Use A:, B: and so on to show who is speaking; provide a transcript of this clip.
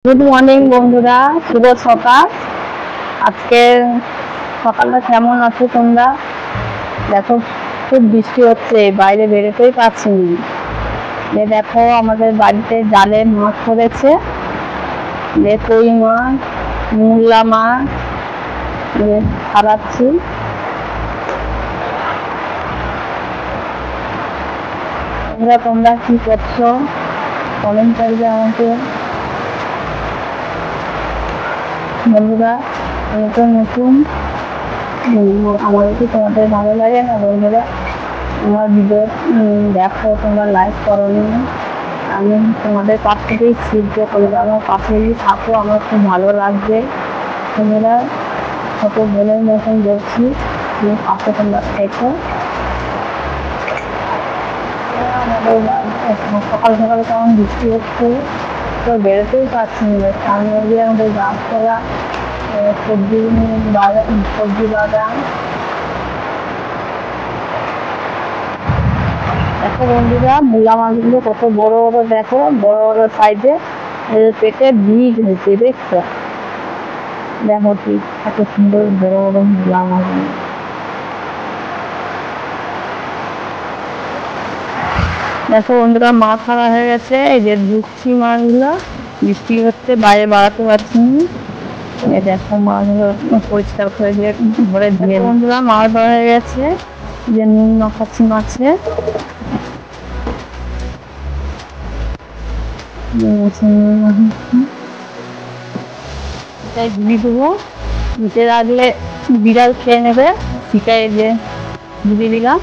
A: Good morning বন্ধুরা, শুভ সকাল। আজকে সকালটা কেমন আছো তোমরা? দেখো, খুব বৃষ্টি হচ্ছে, বাইরে বেরোতেই পারছি না। দেখো, আমাদের বাড়িতে জালে মাছ পড়েছে, কই মাছ, মূলা মাছ ছাড়াচ্ছি। তোমরা কি করছো কমেন্ট করবে আমাকে। বন্ধুরা, নতুন নতুন আমার কি তোমাদের ভালো লাগে না? বন্ধুরা, আমার ভিডিও দেখো, তোমরা লাইক করো নি, আমি তোমাদের পাশ থেকেই শিখবো। তোমরা আমার পাশে থাকো, আমার খুব ভালো লাগবে। তোমরা ছোট বোনের মতন বলছি, তুমি পাশে তোমরা থেকো। সকাল সকাল কেমন বৃষ্টি হচ্ছে, তো বেরোতেই পারছি না। সামনে দিয়ে আমাদের গাছপালা, সবজি বাগান। দেখো বন্ধুরা, মূলা মাছগুলো কত বড় বড়, দেখো বড় বড় সাইজে, পেটে বীজ হয়েছে, দেখছো? দেখো ঠিক এত সুন্দর বড় বড় মূলা মাছগুলো। দেখো বন্ধুরা, মাছ ছাড়া হয়ে গেছে। এই যে ঢুকছি মাছগুলো, বৃষ্টি হচ্ছে, বাইরে বাড়াতে পারছি না। দেখো মাছগুলো পরিষ্কার করে দিয়ে ভরে দিয়ে। বন্ধুরা, মাছ ধরা হয়ে গেছে, যে নুন মাখাচ্ছি মাছে। এটাই ধুয়ে দেবো, ধুতে রাখলে বিড়াল খেয়ে নেবে, ঠিকায় যে ধুয়ে দিলাম।